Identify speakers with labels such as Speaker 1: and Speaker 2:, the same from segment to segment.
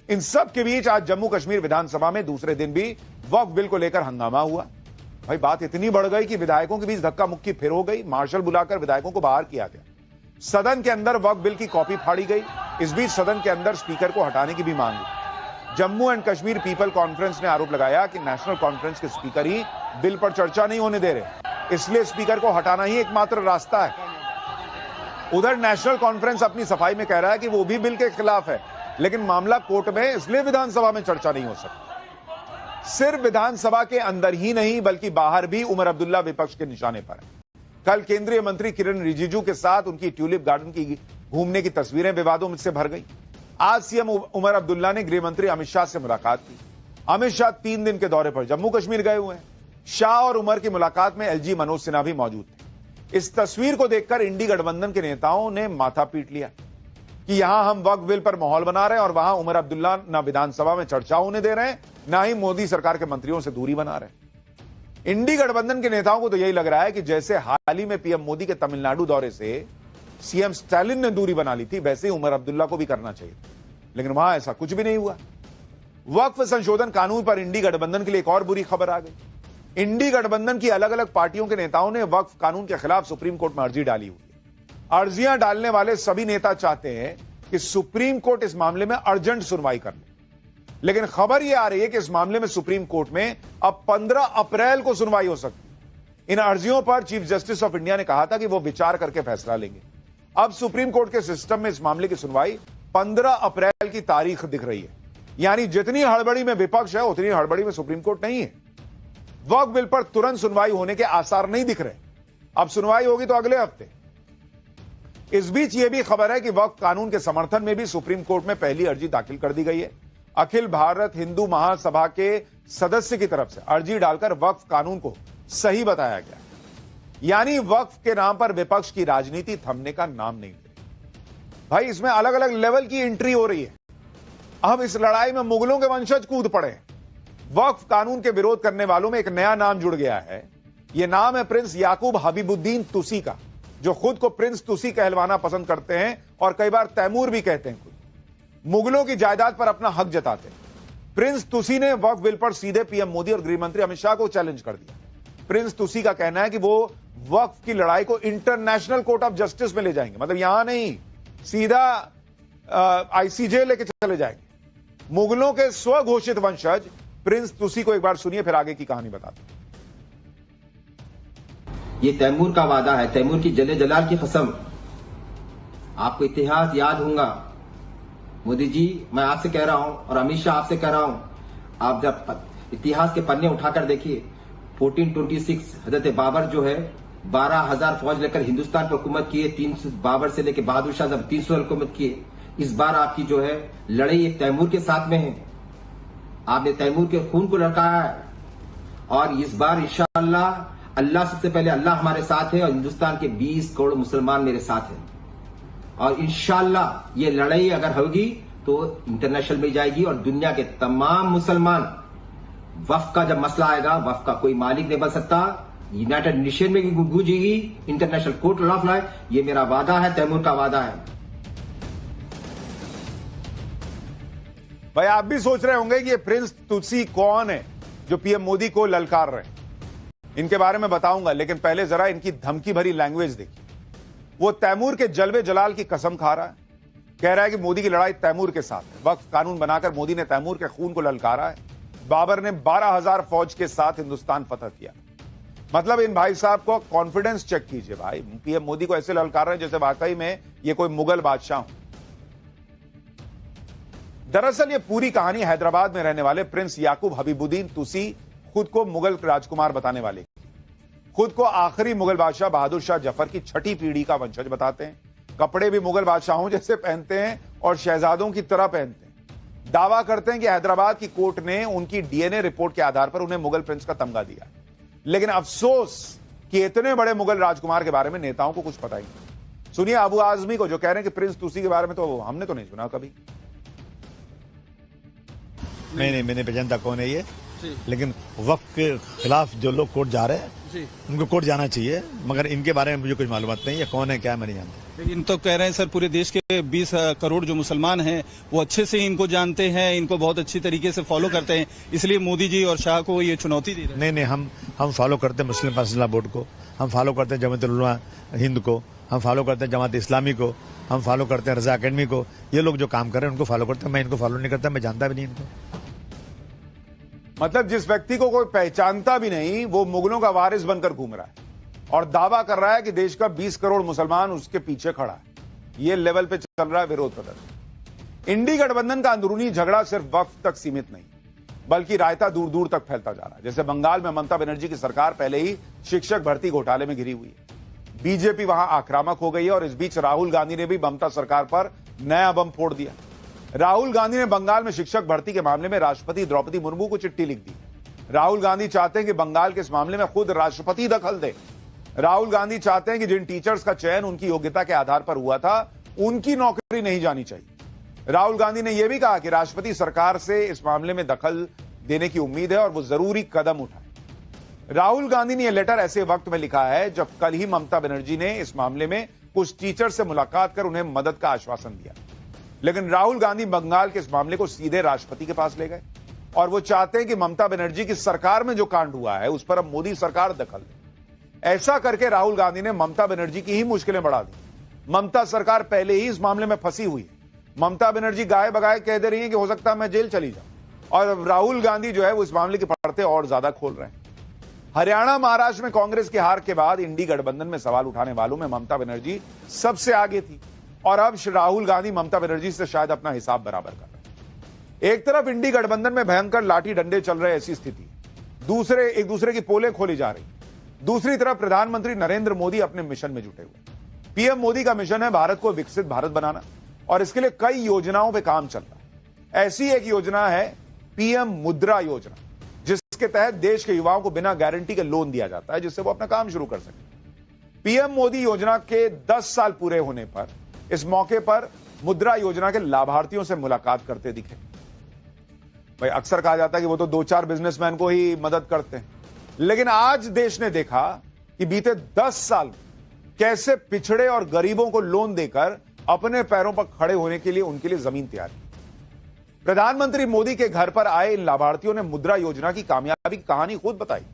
Speaker 1: इन सब के बीच आज जम्मू कश्मीर विधानसभा में दूसरे दिन भी वक्फ बिल को लेकर हंगामा हुआ। भाई बात इतनी बढ़ गई कि विधायकों के बीच धक्का मुक्की फिर हो गई। मार्शल बुलाकर विधायकों को बाहर किया गया। सदन के अंदर वक्फ बिल की कॉपी फाड़ी गई। इस बीच सदन के अंदर स्पीकर को हटाने की भी मांग हुई। Jammu and Kashmir people conference ने आरोप लगाया कि नेशनल कॉन्फ्रेंस के स्पीकर ही बिल पर चर्चा नहीं होने दे रहे, इसलिए स्पीकर को हटाना ही एकमात्र रास्ता है। उधर नेशनल कॉन्फ्रेंस अपनी सफाई में कह रहा है कि वो भी बिल के खिलाफ है, लेकिन मामला कोर्ट में, इसलिए विधानसभा में चर्चा नहीं हो सकती। सिर्फ विधानसभा के अंदर ही नहीं बल्कि बाहर भी उमर अब्दुल्ला विपक्ष के निशाने पर है। कल केंद्रीय मंत्री किरण रिजिजू के साथ उनकी ट्यूलिप गार्डन की घूमने की तस्वीरें विवादों से भर गई। आज सीएम उमर अब्दुल्ला ने गृह मंत्री अमित शाह से मुलाकात की। अमित शाह 3 दिन के दौरे पर जम्मू कश्मीर गए हुए हैं। शाह और उमर की मुलाकात में एलजी मनोज सिन्हा भी मौजूद थे। इस तस्वीर को देखकर इंडी गठबंधन के नेताओं ने माथा पीट लिया कि यहां हम वक्फ बिल पर माहौल बना रहे हैं और वहां उमर अब्दुल्ला ना विधानसभा में चर्चा होने दे रहे हैं, ना ही मोदी सरकार के मंत्रियों से दूरी बना रहे हैं। इंडी गठबंधन के नेताओं को तो यही लग रहा है कि जैसे हाल ही में पीएम मोदी के तमिलनाडु दौरे से सीएम स्टालिन ने दूरी बना ली थी, वैसे ही उमर अब्दुल्ला को भी करना चाहिए, लेकिन वहां ऐसा कुछ भी नहीं हुआ। वक्फ संशोधन कानून पर इंडी गठबंधन के लिए एक और बुरी खबर आ गई। इंडी गठबंधन की अलग अलग पार्टियों के नेताओं ने वक्फ कानून के खिलाफ सुप्रीम कोर्ट में अर्जी डाली हुई है। अर्जियां डालने वाले सभी नेता चाहते हैं कि सुप्रीम कोर्ट इस मामले में अर्जेंट सुनवाई कर ले, लेकिन खबर यह आ रही है कि इस मामले में सुप्रीम कोर्ट में अब 15 अप्रैल को सुनवाई हो सकती है। इन अर्जियों पर चीफ जस्टिस ऑफ इंडिया ने कहा था कि वो विचार करके फैसला लेंगे। अब सुप्रीम कोर्ट के सिस्टम में इस मामले की सुनवाई 15 अप्रैल की तारीख दिख रही है। यानी जितनी हड़बड़ी में विपक्ष है उतनी हड़बड़ी में सुप्रीम कोर्ट नहीं है। वक्फ बिल पर तुरंत सुनवाई होने के आसार नहीं दिख रहे। अब सुनवाई होगी तो अगले हफ्ते। इस बीच यह भी खबर है कि वक्फ कानून के समर्थन में भी सुप्रीम कोर्ट में पहली अर्जी दाखिल कर दी गई है। अखिल भारत हिंदू महासभा के सदस्य की तरफ से अर्जी डालकर वक्फ कानून को सही बताया गया। यानी वक्फ के नाम पर विपक्ष की राजनीति थमने का नाम नहीं ले रही। भाई इसमें अलग अलग लेवल की एंट्री हो रही है। अब इस लड़ाई में मुगलों के वंशज कूद पड़े। वक्फ कानून के विरोध करने वालों में एक नया नाम जुड़ गया है। यह नाम है प्रिंस याकूब हबीबुद्दीन तुसी का, जो खुद को प्रिंस तुसी कहलवाना पसंद करते हैं और कई बार तैमूर भी कहते हैं। खुद मुगलों की जायदाद पर अपना हक जताते हैं। प्रिंस तुसी ने वक्फ बिल पर सीधे पीएम मोदी और गृह मंत्री अमित शाह को चैलेंज कर दिया। प्रिंस तुसी का कहना है कि वो वक्फ की लड़ाई को इंटरनेशनल कोर्ट ऑफ जस्टिस में ले जाएंगे, मतलब यहां नहीं, सीधा आईसीजे लेके चले जाएंगे। मुगलों के स्वघोषित वंशज प्रिंस तुसी को एक बार सुनिए, फिर आगे की कहानी बताते हैं।
Speaker 2: ये तैमूर का वादा है, तैमूर की जले जलाल की कसम। आपको इतिहास याद होगा। मोदी जी, मैं आपसे कह रहा हूं और अमित शाह आपसे कह रहा हूं, आप जब इतिहास के पन्ने उठाकर देखिए, 1426 हजरत बाबर जो है 12,000 फौज लेकर हिंदुस्तान पर हुकूमत किए। 300 बाबर से लेकर बहादुर शाह जब 300 हुकूमत किए। इस बार आपकी जो है लड़ाई एक तैमूर के साथ में है। आपने तैमूर के खून को लड़काया है और इस बार इंशाअल्लाह अल्लाह, सबसे पहले अल्लाह हमारे साथ है और हिंदुस्तान के 20 करोड़ मुसलमान मेरे साथ हैं। और इंशाअल्लाह ये लड़ाई अगर होगी तो इंटरनेशनल में जाएगी और दुनिया के तमाम मुसलमान, वक्फ का जब मसला आएगा, वक्फ का कोई मालिक नहीं बन सकता, यूनाइटेड नेशन में भी गूंजेगी, इंटरनेशनल कोर्ट ऑफ लॉ। ये मेरा वादा है, तैमूर का वादा है।
Speaker 1: भाई आप भी सोच रहे होंगे कि ये प्रिंस तुसी कौन है जो पीएम मोदी को ललकार रहे हैं। इनके बारे में बताऊंगा, लेकिन पहले जरा इनकी धमकी भरी लैंग्वेज देखिए। वो तैमूर के जलवे जलाल की कसम खा रहा है, कह रहा है कि मोदी की लड़ाई तैमूर के साथ है। वक्फ कानून बनाकर मोदी ने तैमूर के खून को ललकारा है। बाबर ने 12,000 फौज के साथ हिंदुस्तान फतह किया। मतलब इन भाई साहब को कॉन्फिडेंस चेक कीजिए। भाई पीएम मोदी को ऐसे ललकार रहे हैं जैसे वाकई में ये कोई मुगल बादशाह हो। दरअसल ये पूरी कहानी हैदराबाद में रहने वाले प्रिंस याकूब हबीबुद्दीन तुसी, खुद को मुगल राजकुमार बताने वाले, खुद को आखिरी मुगल बादशाह बहादुर शाह जफर की 6ठी पीढ़ी का वंशज बताते हैं। कपड़े भी मुगल बादशाहों जैसे पहनते हैं और शहजादों की तरह पहनते हैं। दावा करते हैं कि हैदराबाद की कोर्ट ने उनकी डीएनए रिपोर्ट के आधार पर उन्हें मुगल प्रिंस का तमगा दिया। लेकिन अफसोस कि इतने बड़े मुगल राजकुमार के बारे में नेताओं को कुछ पता ही नहीं। सुनिए अबू आजमी को, जो कह रहे हैं कि प्रिंस तुसी के बारे में तो हमने तो नहीं सुना कभी।
Speaker 3: नहीं, मैंने पहचानता कौन है ये, लेकिन वक्फ के खिलाफ जो लोग कोर्ट जा रहे हैं उनको कोर्ट जाना चाहिए, मगर इनके बारे में मुझे कुछ मालूमात नहीं है, कौन है क्या मैं नहीं जानता।
Speaker 4: लेकिन तो कह रहे हैं सर पूरे देश के 20 करोड़ जो मुसलमान हैं वो अच्छे से इनको जानते हैं, इनको बहुत अच्छी तरीके से फॉलो करते हैं, इसलिए मोदी जी और शाह को ये चुनौती दे रहे हैं।
Speaker 3: नहीं, हम फॉलो करते हैं मुस्लिम पर्सनल बोर्ड को, हम फॉलो करते हैं जमात उलमा हिंद को, हम फॉलो करते हैं जमात इस्लामी को, हम फॉलो करते हैं रजा अकेडमी को। ये लोग जो काम कर रहे हैं उनको फॉलो करते हैं, मैं इनको फॉलो नहीं करता, मैं जानता भी नहीं इनको।
Speaker 1: मतलब जिस व्यक्ति को कोई पहचानता भी नहीं वो मुगलों का वारिस बनकर घूम रहा है और दावा कर रहा है कि देश का 20 करोड़ मुसलमान उसके पीछे खड़ा है। ये लेवल पे चल रहा है विरोध प्रदर्शन। इंडी गठबंधन का अंदरूनी झगड़ा सिर्फ वक्फ तक सीमित नहीं बल्कि रायता दूर दूर तक फैलता जा रहा है। जैसे बंगाल में ममता बनर्जी की सरकार पहले ही शिक्षक भर्ती घोटाले में घिरी हुई है, बीजेपी वहां आक्रामक हो गई है और इस बीच राहुल गांधी ने भी ममता सरकार पर नया बम फोड़ दिया। राहुल गांधी ने बंगाल में शिक्षक भर्ती के मामले में राष्ट्रपति द्रौपदी मुर्मू को चिट्ठी लिख दी। राहुल गांधी चाहते हैं कि बंगाल के इस मामले में खुद राष्ट्रपति दखल दे। राहुल गांधी चाहते हैं कि जिन टीचर्स का चयन उनकी योग्यता के आधार पर हुआ था उनकी नौकरी नहीं जानी चाहिए। राहुल गांधी ने यह भी कहा कि राष्ट्रपति सरकार से इस मामले में दखल देने की उम्मीद है और वो जरूरी कदम उठाए। राहुल गांधी ने यह लेटर ऐसे वक्त में लिखा है जब कल ही ममता बनर्जी ने इस मामले में कुछ टीचर से मुलाकात कर उन्हें मदद का आश्वासन दिया। लेकिन राहुल गांधी बंगाल के इस मामले को सीधे राष्ट्रपति के पास ले गए और वो चाहते हैं कि ममता बनर्जी की सरकार में जो कांड हुआ है उस पर अब मोदी सरकार दखल दे। ऐसा करके राहुल गांधी ने ममता बनर्जी की ही मुश्किलें बढ़ा दी। ममता सरकार पहले ही इस मामले में फंसी हुई है। ममता बनर्जी गाय बगाए कह दे रही है कि हो सकता है मैं जेल चली जाऊं और राहुल गांधी जो है वो इस मामले की परतें और ज्यादा खोल रहे हैं। हरियाणा महाराष्ट्र में कांग्रेस की हार के बाद इंडी गठबंधन में सवाल उठाने वालों में ममता बनर्जी सबसे आगे थी और अब राहुल गांधी ममता बनर्जी से शायद अपना हिसाब बराबर कर रहे हैं। एक तरफ इंडी गठबंधन में भयंकर लाठी डंडे चल रहे ऐसी स्थिति, एक दूसरे की पोलें खोली जा रही। दूसरी तरफ प्रधानमंत्री नरेंद्र मोदी अपने मिशन में जुटे हुए। पीएम मोदी का मिशन है भारत को विकसित भारत बनाना और इसके लिए कई योजनाओं पे काम चल रहा है। ऐसी एक योजना है पीएम मुद्रा योजना, जिसके तहत देश के युवाओं को बिना गारंटी के लोन दिया जाता है जिससे वो अपना काम शुरू कर सके। पीएम मोदी योजना के 10 साल पूरे होने पर इस मौके पर मुद्रा योजना के लाभार्थियों से मुलाकात करते दिखे। भाई अक्सर कहा जाता है कि वो तो 2-4 बिजनेसमैन को ही मदद करते हैं, लेकिन आज देश ने देखा कि बीते 10 साल कैसे पिछड़े और गरीबों को लोन देकर अपने पैरों पर खड़े होने के लिए उनके लिए जमीन तैयार की। प्रधानमंत्री मोदी के घर पर आए इन लाभार्थियों ने मुद्रा योजना की कामयाबी की कहानी खुद बताई।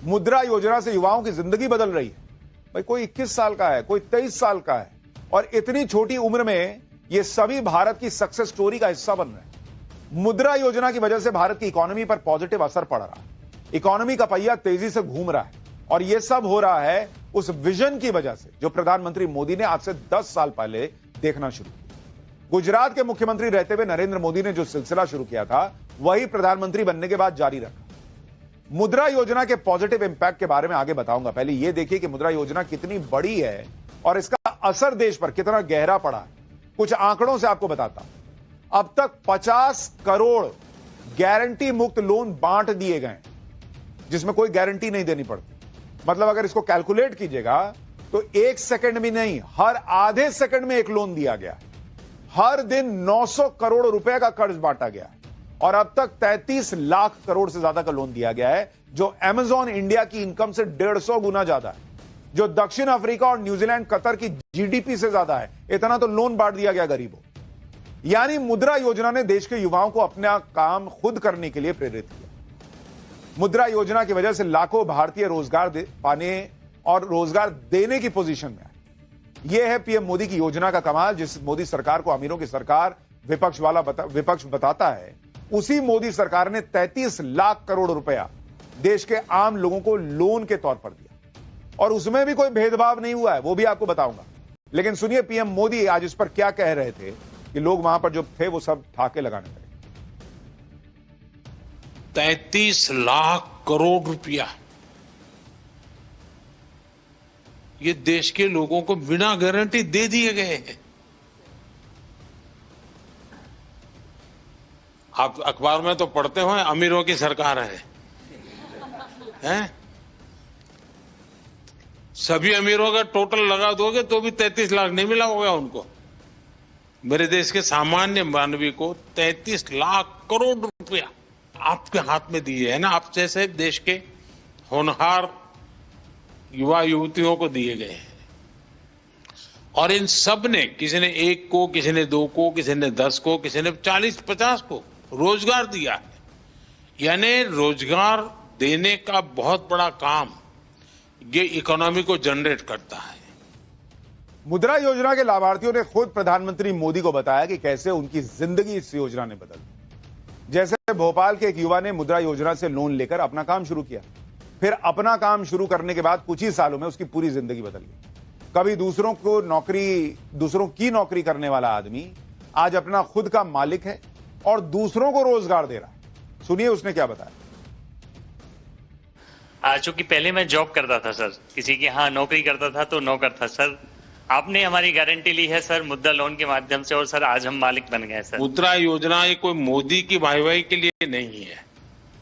Speaker 1: मुद्रा योजना से युवाओं की जिंदगी बदल रही है। भाई कोई 21 साल का है, कोई 23 साल का है और इतनी छोटी उम्र में ये सभी भारत की सक्सेस स्टोरी का हिस्सा बन रहे हैं। मुद्रा योजना की वजह से भारत की इकोनॉमी पर पॉजिटिव असर पड़ रहा है। इकोनॉमी का पहिया तेजी से घूम रहा है और यह सब हो रहा है उस विजन की वजह से जो प्रधानमंत्री मोदी ने आज से 10 साल पहले देखना शुरू किया। गुजरात के मुख्यमंत्री रहते हुए नरेंद्र मोदी ने जो सिलसिला शुरू किया था वही प्रधानमंत्री बनने के बाद जारी रखा। मुद्रा योजना के पॉजिटिव इंपैक्ट के बारे में आगे बताऊंगा। पहले यह देखिए कि मुद्रा योजना कितनी बड़ी है और इसका असर देश पर कितना गहरा पड़ा है। कुछ आंकड़ों से आपको बताता हूं। अब तक 50 करोड़ गारंटी मुक्त लोन बांट दिए गए जिसमें कोई गारंटी नहीं देनी पड़ती। मतलब अगर इसको कैलकुलेट कीजिएगा तो 1 सेकंड भी नहीं, हर आधे सेकंड में एक लोन दिया गया। हर दिन 900 करोड़ रुपए का कर्ज बांटा गया और अब तक 33 लाख करोड़ से ज्यादा का लोन दिया गया है, जो अमेजॉन इंडिया की इनकम से 150 गुना ज्यादा है, जो दक्षिण अफ्रीका और न्यूजीलैंड कतर की जीडीपी से ज्यादा है। इतना तो लोन बांट दिया गया गरीबों। यानी मुद्रा योजना ने देश के युवाओं को अपना काम खुद करने के लिए प्रेरित किया। मुद्रा योजना की वजह से लाखों भारतीय रोजगार पाने और रोजगार देने की पोजीशन में आए। यह है पीएम मोदी की योजना का कमाल। जिस मोदी सरकार को अमीरों की सरकार विपक्ष बताता है, उसी मोदी सरकार ने 33 लाख करोड़ रुपया देश के आम लोगों को लोन के तौर पर दिया और उसमें भी कोई भेदभाव नहीं हुआ है, वो भी आपको बताऊंगा। लेकिन सुनिए पीएम मोदी आज इस पर क्या कह रहे थे कि लोग वहां पर जो थे वो सब ठाके लगाने लगे।
Speaker 5: 33 लाख करोड़ रुपया ये देश के लोगों को बिना गारंटी दे दिए गए हैं। आप अखबार में तो पढ़ते हो अमीरों की सरकार है, हैं? सभी अमीरों का टोटल लगा दोगे तो भी 33 लाख नहीं मिला होगा उनको। मेरे देश के सामान्य मानवी को 33 लाख करोड़ रुपया आपके हाथ में दिए है ना, आप जैसे देश के होनहार युवा युवतियों को दिए गए हैं। और इन सब ने, किसी ने 1 को, किसी ने 2 को, किसी ने 10 को, किसी ने 40-50 को रोजगार दिया है। यानी रोजगार देने का बहुत बड़ा काम ये इकोनॉमी को जनरेट करता है।
Speaker 1: मुद्रा योजना के लाभार्थियों ने खुद प्रधानमंत्री मोदी को बताया कि कैसे उनकी जिंदगी इस योजना ने बदल दी। जैसे भोपाल के एक युवा ने मुद्रा योजना से लोन लेकर अपना काम शुरू किया, फिर अपना काम शुरू करने के बाद कुछ ही सालों में उसकी पूरी जिंदगी बदल गई। कभी दूसरों की नौकरी करने वाला आदमी आज अपना खुद का मालिक है और दूसरों को रोजगार दे रहा है। सुनिए उसने क्या बताया।
Speaker 6: चूंकि पहले मैं जॉब करता था सर, किसी के यहाँ नौकरी करता था तो नौकर था सर। आपने हमारी गारंटी ली है सर मुद्रा लोन के माध्यम से, और सर आज हम मालिक बन गए सर।
Speaker 5: मुद्रा योजना ये कोई मोदी की वाहवाही के लिए नहीं है।